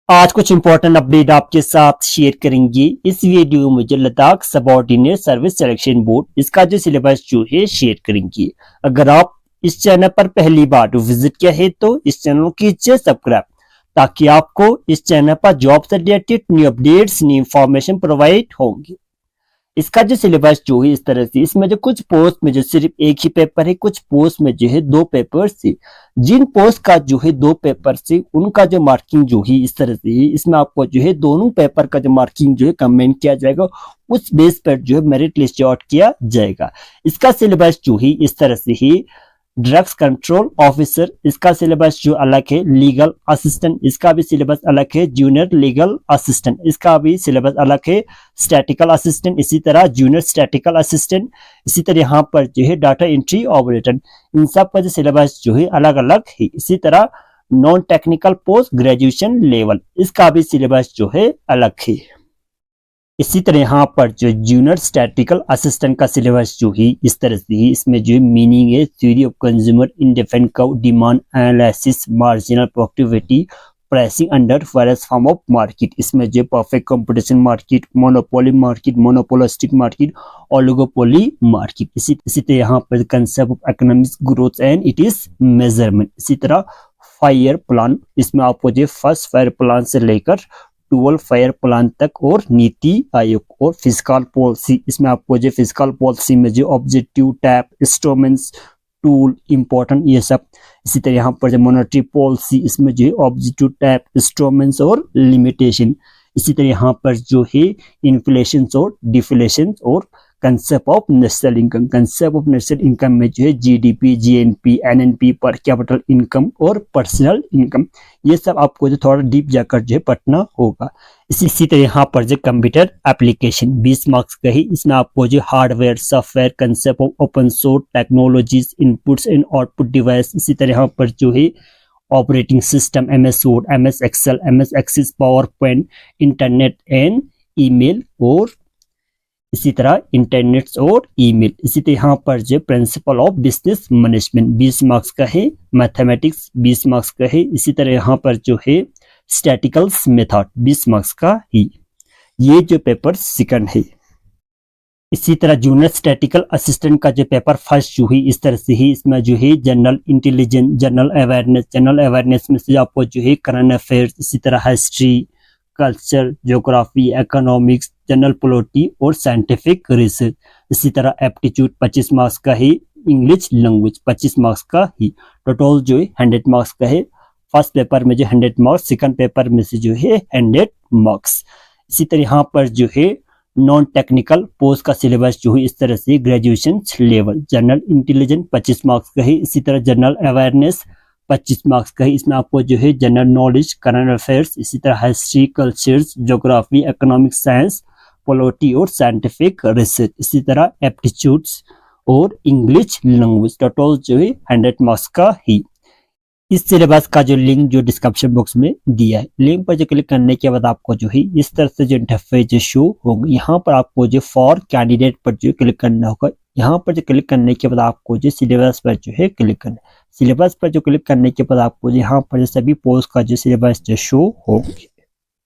आज कुछ important update आपके साथ शेयर करेंगे। इस वीडियो में जो Ladakh subordinate service selection board इसका जो सिलेबस जो है शेयर करेंगे। अगर आप इस चैनल पर पहली बार विजिट किया है तो इस चैनल को कीजिए सब्सक्राइब, ताकि आपको इस चैनल पर जॉब से related new updates, new information provide होंगे। इसका जो सिलेबस जो है इस तरह से, इसमें जो कुछ पोस्ट में जो सिर्फ एक ही पेपर है, कुछ पोस्ट में जो है दो पेपर से। जिन पोस्ट का जो है दो पेपर से उनका जो मार्किंग जो है इस तरह से है। इसमें आपको जो है दोनों पेपर का जो मार्किंग जो है कमेंट किया जाएगा, उस बेस पर जो है मेरिट लिस्ट आउट किया जाएगा। इसका सिलेबस जो है इस तरह से है। ड्रग्स कंट्रोल ऑफिसर इसका सिलेबस जो अलग है। लीगल असिस्टेंट इसका भी सिलेबस अलग है। जूनियर लीगल असिस्टेंट इसका भी सिलेबस अलग है। स्टैटिकल असिस्टेंट इसी तरह, जूनियर स्टैटिकल असिस्टेंट इसी तरह। यहाँ पर जो है डाटा एंट्री ऑपरेटर, इन सब का जो सिलेबस जो है अलग अलग है। इसी तरह non technical post graduation level इसका भी सिलेबस जो है अलग है। इसी तरह यहाँ पर जो जूनियर स्टैटिकल असिस्टेंट का सिलेबस जो है इस तरह से है। इसमें जो मीनिंग है theory of consumer indifferent curve, demand analysis, marginal productivity, pricing under various form of market. इसमें जो perfect competition market, monopoly market, monopolistic market, oligopoly market. इसी तरह यहाँ पर concept of economic growth and it is measurement. इसी तरह 5 year plan, इसमें आपको जो फर्स्ट 5 ईयर प्लान से लेकर 12 फायर प्लान तक, और नीति आयोग और फिस्कल पॉलिसी। इसमें आपको जो फिस्कल पॉलिसी में जो objective, tap, instruments, tool important ये सब। इसी तरह यहाँ पर जो मॉनेटरी पॉलिसी, इसमें जो ऑब्जेक्टिव, टैप, इंस्ट्रूमेंट्स और लिमिटेशन। इसी तरह यहाँ पर जो है इन्फ्लेशन और डिफ्लेशन और concept of national income. Concept of national income में जो है जीडीपी, जीएनपी, एनएनपी, पर कैपिटल इनकम और पर्सनल इनकम, ये सब आपको जो थोड़ा डीप जाकर जो है पढ़ना होगा। इसी तरह यहाँ पर जो कंप्यूटर एप्लीकेशन 20 मार्क्स का ही। इसमें आपको जो hardware, software, concept of open source technologies, inputs and output device. इसी तरह यहाँ पर जो है operating system, MS Word, MS Excel, MS Access, PowerPoint, internet and email, और इसी तरह इंटरनेट और ईमेल। इसी तरह यहाँ पर जो principle of business management 20 marks का है। मैथमेटिक्स 20 मार्क्स का है। इसी तरह यहाँ पर जो है स्टैटिकल्स मेथड 20 मार्क्स का ही। ये जो पेपर सेकंड है। इसी तरह जूनियर स्टैटिकल असिस्टेंट का जो पेपर फर्स्ट जो है इस तरह से ही। इसमें जो है general intelligence, general awareness. General awareness में से आपको जो है करंट अफेयर्स, इसी तरह history, culture, geography, economics, general polity और साइंटिफिक रिसर्च। इसी तरह एप्टीट्यूड 25 मार्क्स का है। इंग्लिश लैंग्वेज 25 मार्क्स का ही। टोटल जो है 100 मार्क्स का है। फर्स्ट पेपर में जो 100 मार्क्स, सेकंड पेपर में से जो है 100 मार्क्स। इसी तरह यहाँ पर जो है नॉन टेक्निकल पोस्ट का सिलेबस जो है इस तरह से graduation level. General intelligence 25 marks का है। इसी तरह जनरल अवेयरनेस 25 मार्क्स का है। इसमें आपको जो है जनरल नॉलेज, करंट अफेयर्स, इसी तरह history, cultures, geography, economic science, polity और साइंटिफिक रिसर्च। इसी तरह एप्टीट्यूड्स और इंग्लिश लैंग्वेज। टोटल जो है 100 मार्क्स का ही। इस सिलेबस का जो लिंक जो डिस्क्रिप्शन बॉक्स में दिया है, लिंक पर जो क्लिक करने के बाद आपको जो है इस तरह से जो इंटरफेस जो शो होगा। यहाँ पर आपको जो फॉर कैंडिडेट पर जो क्लिक करना होगा। यहाँ पर जो क्लिक करने के बाद आपको जो सिलेबस पर जो है क्लिक करना। सिलेबस पर जो क्लिक करने के बाद आपको यहाँ पर सभी पोस्ट का जो सिलेबस जो शो होंगे।